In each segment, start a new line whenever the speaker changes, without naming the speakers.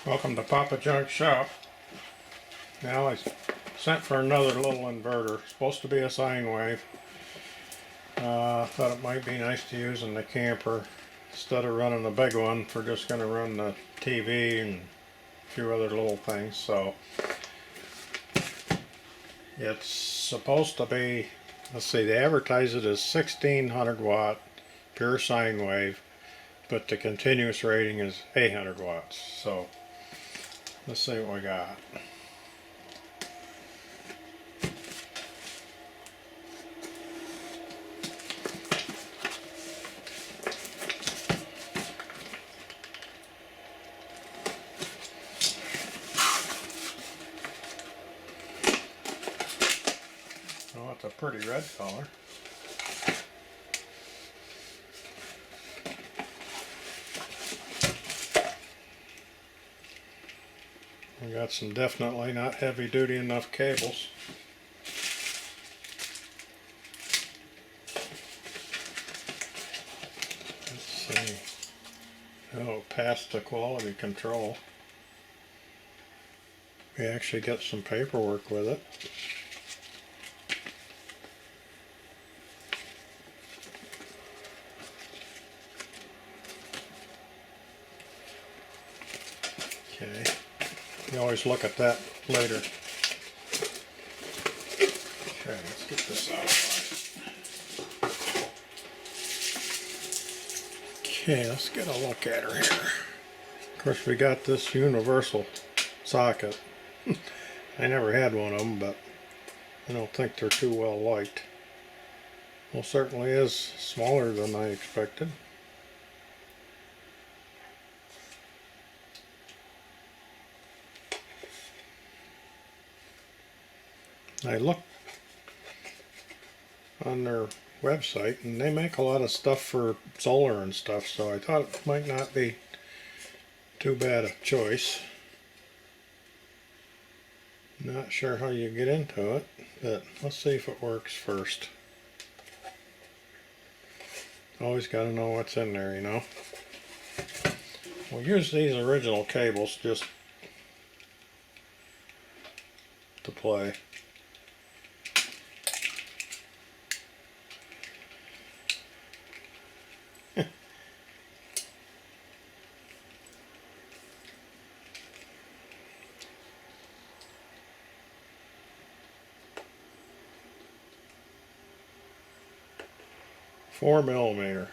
Welcome to Papa Junk Shop. Now I sent for another little inverter. It's supposed to be a sine wave. Thought it might be nice to use in the camper instead of running the big one. We're just going to run the TV and a few other little things. So it's supposed to be, let's see, they advertise it as 1600 watt pure sine wave, but the continuous rating is 800 watts. So let's see what we got. Oh, it's a pretty red color. We got some definitely not heavy duty enough cables. Let's see. Oh, past the quality control. We actually got some paperwork with it. Okay. You always look at that later. Okay, let's get this out. Okay, let's get a look at her here. Of course, we got this universal socket. I never had one of them, but I don't think they're too well liked. Well, certainly is smaller than I expected. I looked on their website and they make a lot of stuff for solar and stuff, so I thought it might not be too bad a choice. Not sure how you get into it, but let's see if it works first. Always got to know what's in there, you know. We'll use these original cables just to play. Four millimeter.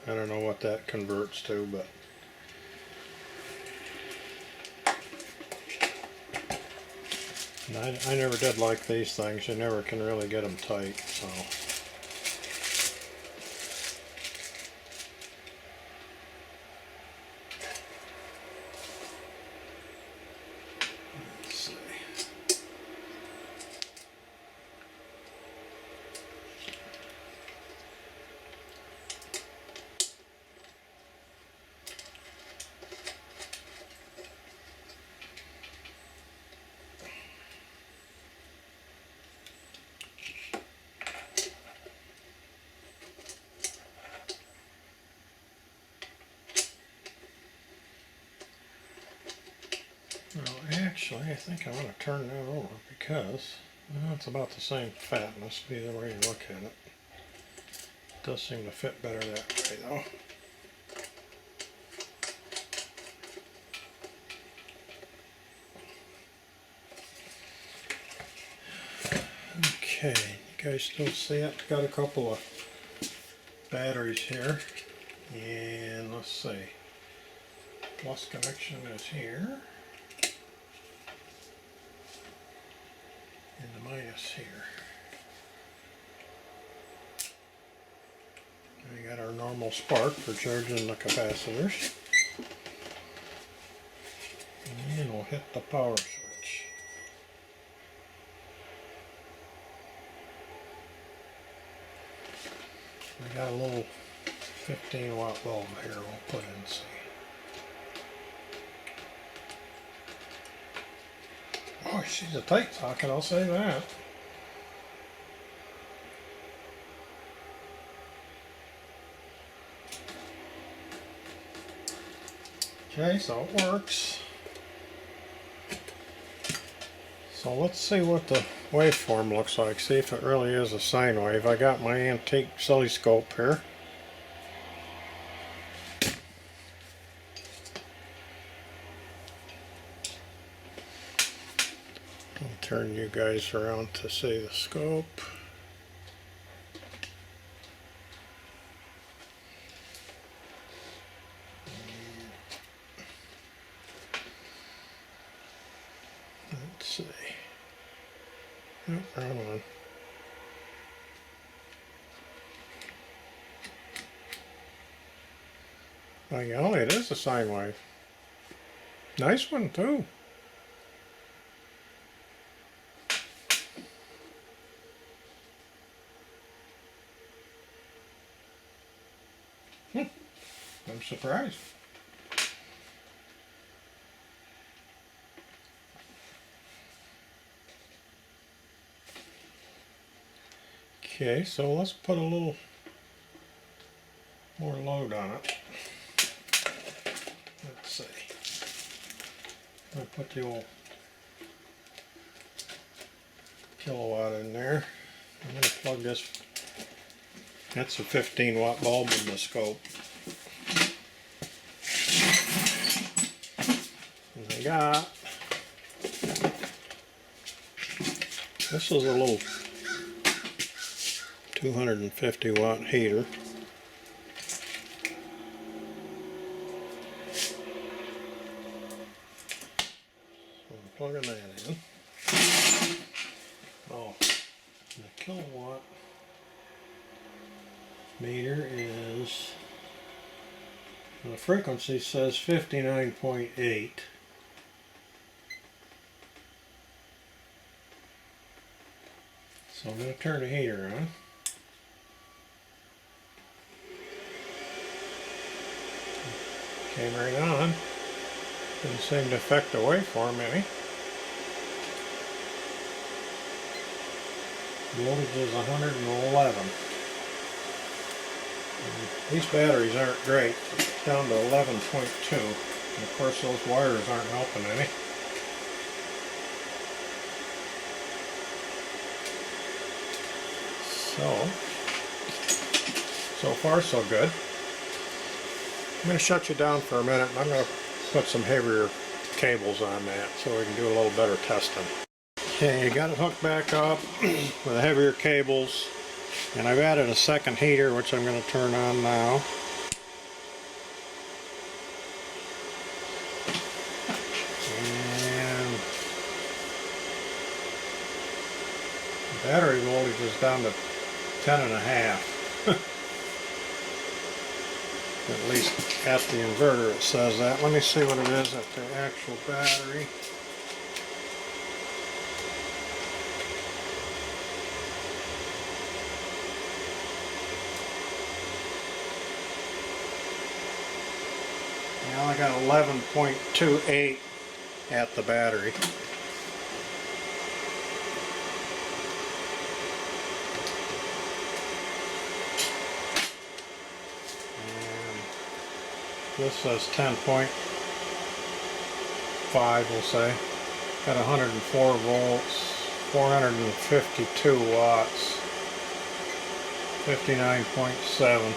I don't know what that converts to, but I never did like these things. You never can really get them tight, so. Let's see. Well, actually, I think I want to turn that over because it's about the same fatness, either way you look at it. It does seem to fit better that way, though. Okay, you guys still see it? Got a couple of batteries here, and let's see. Plus connection is here. And the minus here. We got our normal spark for charging the capacitors. And we'll hit the power switch. We got a little 15 watt bulb here we'll put in, see. Oh, she's a tight socket, I'll say that. Okay, so it works. So let's see what the waveform looks like, see if it really is a sine wave. I got my antique oscilloscope here. I'll turn you guys around to see the scope. Let's see. Oh, wrong one. By golly, it is a sine wave. Nice one too. I'm surprised. Okay, so let's put a little more load on it. Let's see. I'll put the old kilowatt in there. I'm going to plug this. That's a 15-watt bulb in the scope. And I got, this is a little 250-watt heater. So I'm plugging that in. Oh, the kilowatt meter is, the frequency says 59.8. So I'm going to turn the heater on. Came right on. Didn't seem to affect the waveform any. Voltage is 111. And these batteries aren't great. It's down to 11.2. And of course those wires aren't helping any. So far so good. I'm going to shut you down for a minute and I'm going to put some heavier cables on that so we can do a little better testing. Okay, got it hooked back up with the heavier cables, and I've added a second heater which I'm going to turn on now. And the battery voltage is down to 10.5. At least at the inverter it says that. Let me see what it is at the actual battery. Now I got 11.28 at the battery. This says 10.5, we'll say. Got 104 volts, 452 watts, 59.7.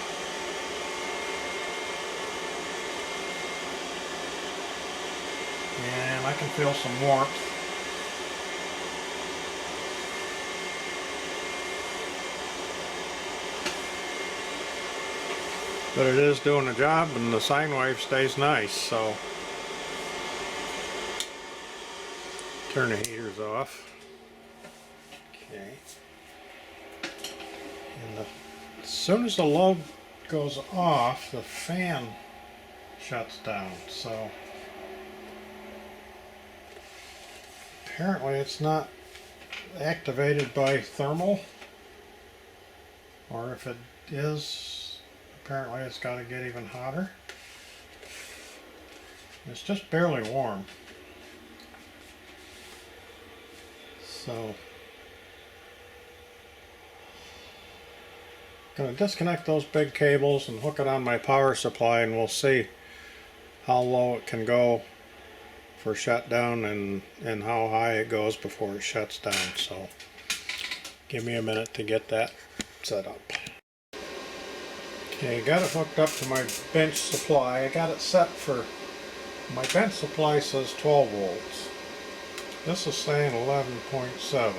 And I can feel some warmth. But it is doing the job, and the sine wave stays nice, so turn the heaters off. Okay. And as soon as the load goes off, the fan shuts down. So apparently it's not activated by thermal, or if it is, apparently it's got to get even hotter. It's just barely warm. So I'm going to disconnect those big cables and hook it on my power supply, and we'll see how low it can go for shutdown and how high it goes before it shuts down. So give me a minute to get that set up. Okay, got it hooked up to my bench supply. I got it set for, my bench supply says 12 volts. This is saying 11.7.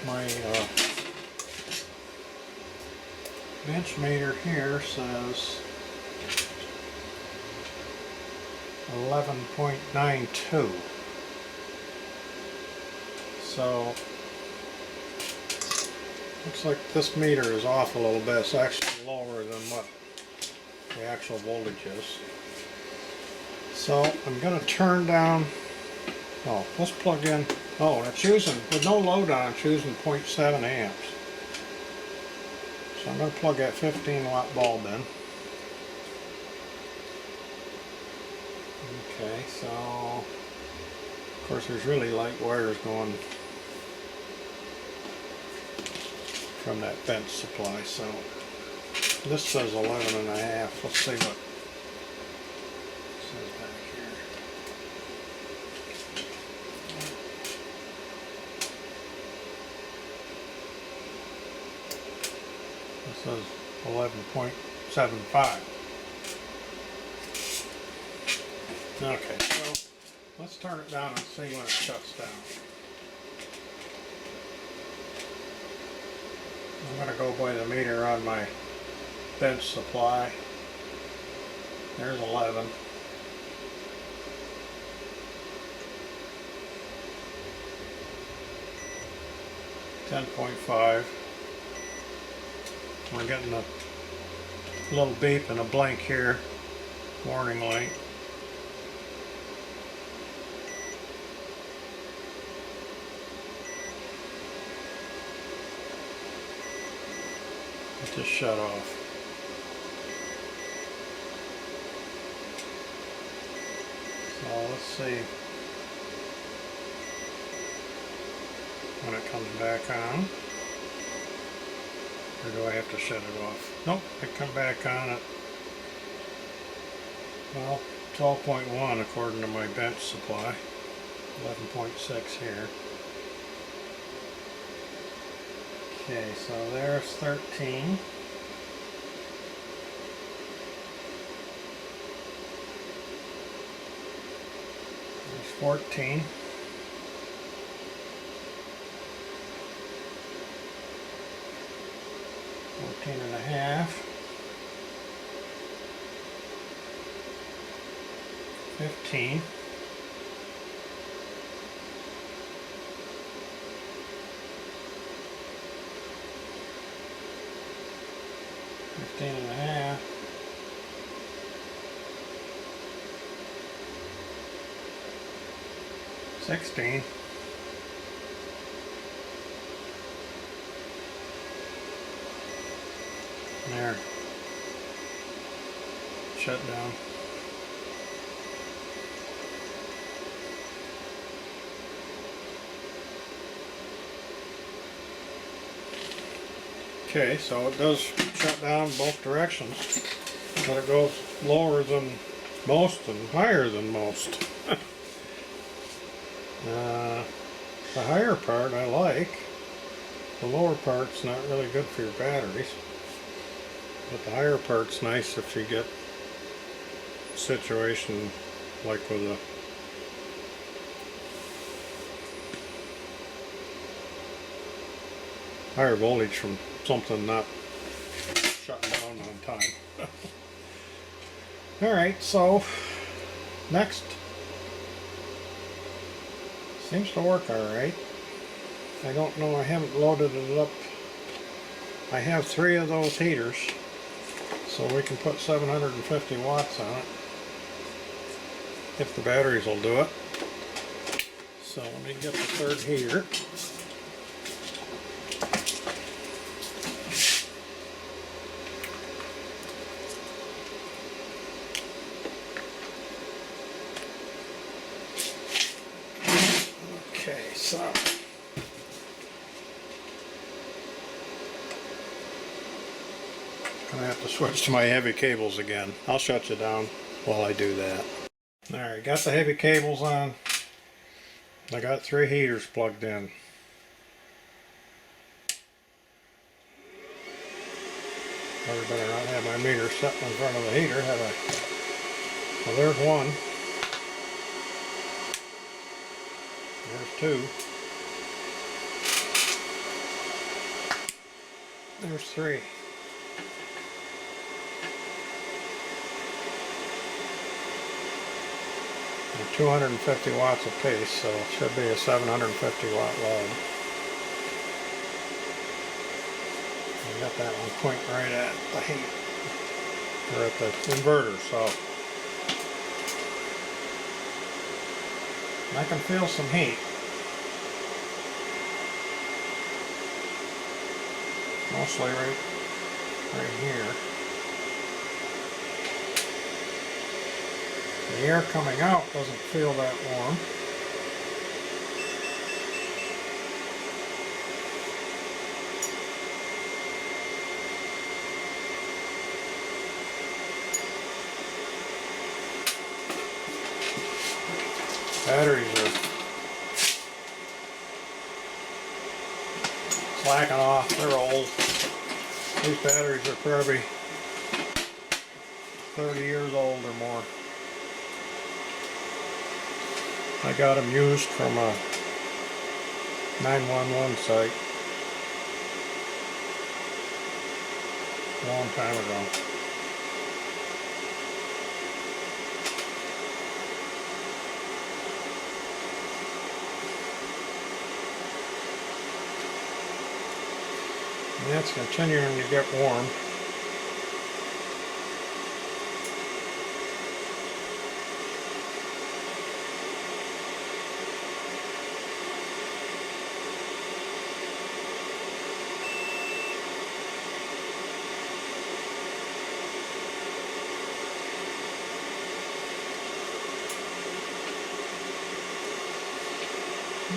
My bench meter here says 11.92. So looks like this meter is off a little bit. It's actually lower than what the actual voltage is. So I'm going to turn down, oh, let's plug in, oh, it's using, with no load on, it's using 0.7 amps. So I'm going to plug that 15 watt bulb in. Okay, so of course there's really light wires going from that bench supply, so this says 11 and a half. Let's see what it says back here. This says 11.75. Okay, so let's turn it down and see when it shuts down. I'm going to go by the meter on my bench supply. There's 11. $10.5. We're getting a little beep and a blink here. Warning light. It just shut off. So let's see when it comes back on. Or do I have to shut it off? Nope, it come back on at, well, 12.1 according to my bench supply. 11.6 here. Okay, so there's 13. There's 14. 14 and a half. 15. 15 and a half. 16. There. Shut down. Okay, so it does shut down both directions, but it goes lower than most and higher than most. The higher part I like. The lower part's not really good for your batteries, but the higher part's nice if you get a situation like with a higher voltage from something not shutting down on time. Alright, so next. Seems to work alright. I don't know, I haven't loaded it up. I have 3 of those heaters, so we can put 750 watts on it if the batteries will do it. So let me get the 3rd heater. Okay, so gonna have to to switch to my heavy cables again. I'll shut you down while I do that. Alright, got the heavy cables on. I got 3 heaters plugged in. Probably better not have my meter set in front of the heater, have I? Well, there's one. There's 2. There's 3. They're 250 watts apiece, so it should be a 750 watt load. I got that one pointing right at the heat, or at the inverter, so I can feel some heat. Mostly right here. The air coming out doesn't feel that warm. Batteries are slacking off. They're old. These batteries are probably 30 years old or more. I got them used from a 911 site a long time ago. And that's continuing to get warm.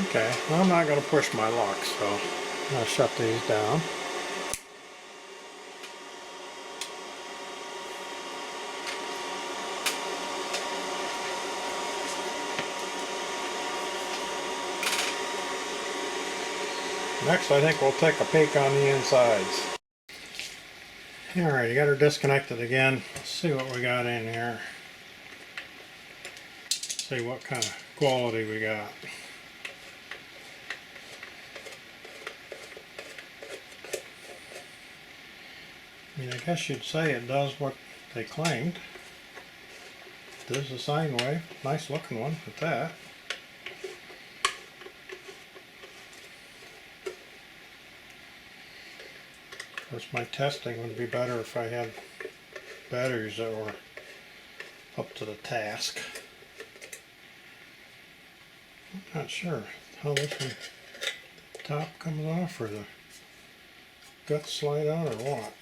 Okay, well, I'm not going to push my luck, so I'll shut these down. Next, I think we'll take a peek on the insides. Alright, you got her disconnected again. Let's see what we got in here. See what kind of quality we got. I mean, I guess you'd say it does what they claimed. This is a sine wave. Nice looking one at that. Of course, my testing would be better if I had batteries that were up to the task. I'm not sure how this one top comes off, or the guts slide out, or what.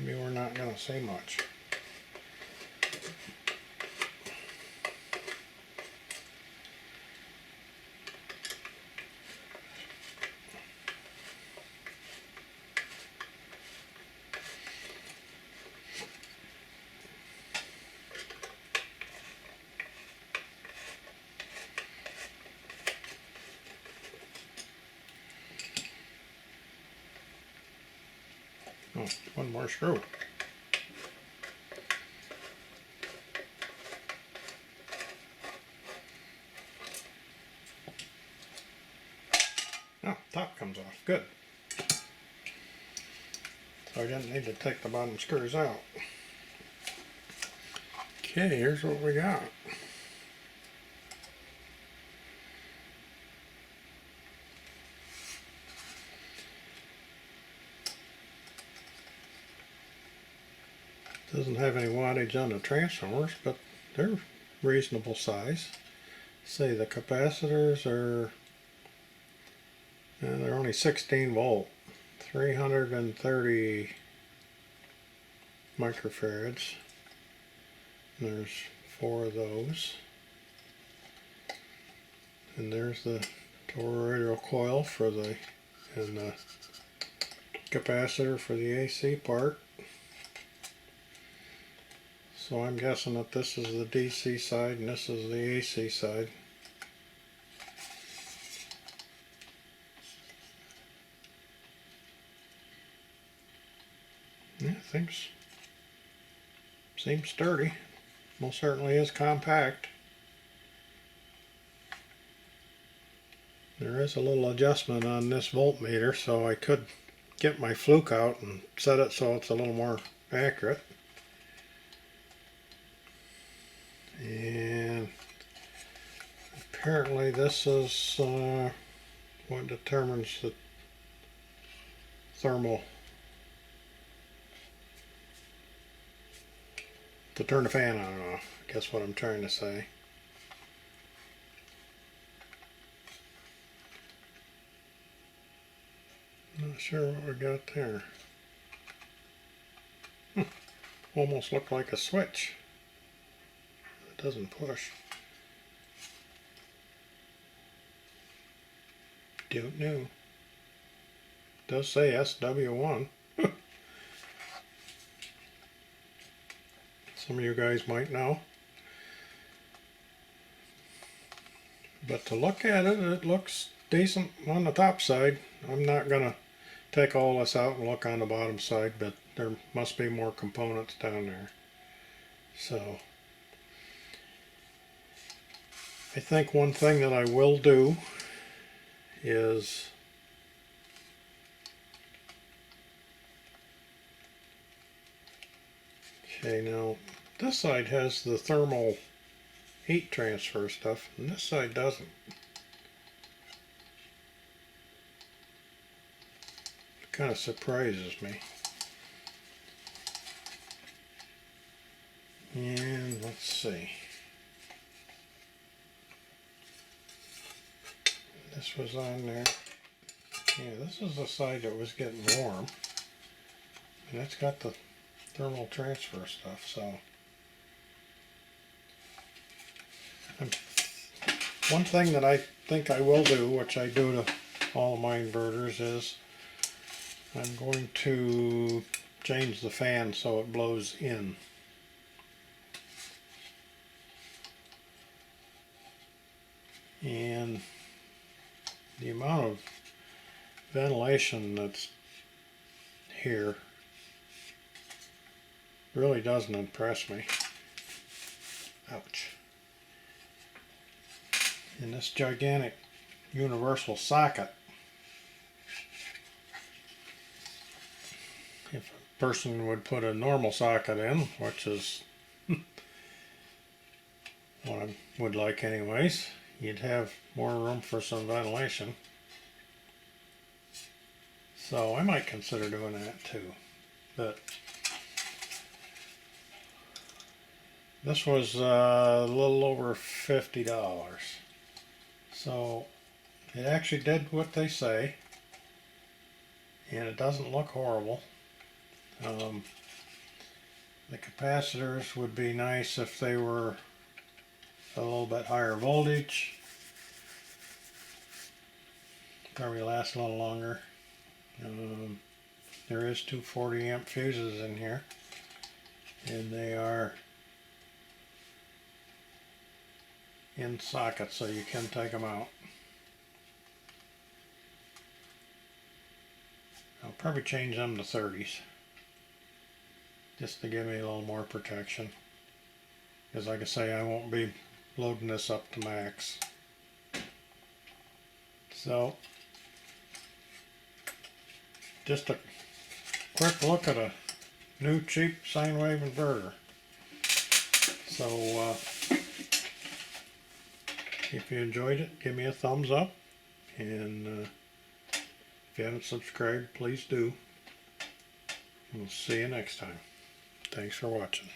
Maybe we're not going to say much. Oh, one more screw. Oh, top comes off. Good. So I didn't need to take the bottom screws out. Okay, here's what we got. Doesn't have any wattage on the transformers, but they're reasonable size. Say the capacitors are, they're only 16 volt, 330 microfarads. There's 4 of those. And there's the toroidal coil for the, and the capacitor for the AC part. So I'm guessing that this is the DC side and this is the AC side. Yeah, things seem sturdy. Most certainly is compact. There is a little adjustment on this voltmeter, so I could get my fluke out and set it so it's a little more accurate. And apparently this is what determines the thermal, to turn the fan on and off, I guess what I'm trying to say. Not sure what we got there. Almost looked like a switch. It doesn't push. Don't know. It does say SW1. Some of you guys might know. But to look at it, it looks decent on the top side. I'm not going to take all this out and look on the bottom side, but there must be more components down there. So I think one thing that I will do is okay, now this side has the thermal heat transfer stuff and this side doesn't. It kind of surprises me. And let's see. This was on there. Yeah, this is the side that was getting warm. And it's got the thermal transfer stuff, so. One thing that I think I will do, which I do to all of my inverters, is I'm going to change the fan so it blows in. And the amount of ventilation that's here really doesn't impress me. Ouch. In this gigantic universal socket, if a person would put a normal socket in, which is what I would like anyways, you'd have more room for some ventilation. So I might consider doing that too. But this was a little over $50. So it actually did what they say, and it doesn't look horrible. The capacitors would be nice if they were a little bit higher voltage. Probably last a little longer. There is two 40 amp fuses in here, and they are in sockets, so you can take them out. I'll probably change them to 30s just to give me a little more protection, because like I say, I won't be loading this up to max. So just a quick look at a new cheap Sinewave inverter. So if you enjoyed it, give me a thumbs up, and if you haven't subscribed, please do. We'll see you next time. Thanks for watching.